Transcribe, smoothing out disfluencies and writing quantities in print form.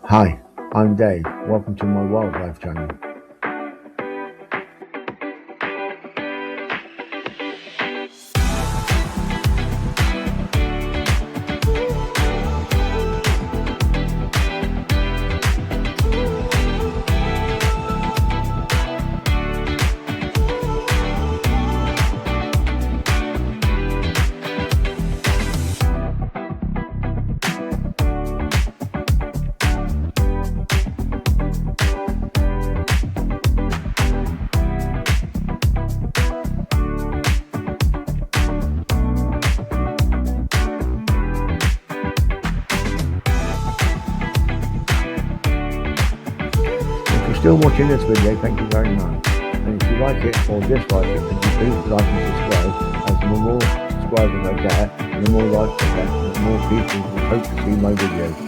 Hi, I'm Dave. Welcome to my wildlife channel. If you're still watching this video, thank you very much. And if you like it or dislike it, could you please like and subscribe, as the more subscribers I get, and the more likes I get, the more people will hope to see my videos.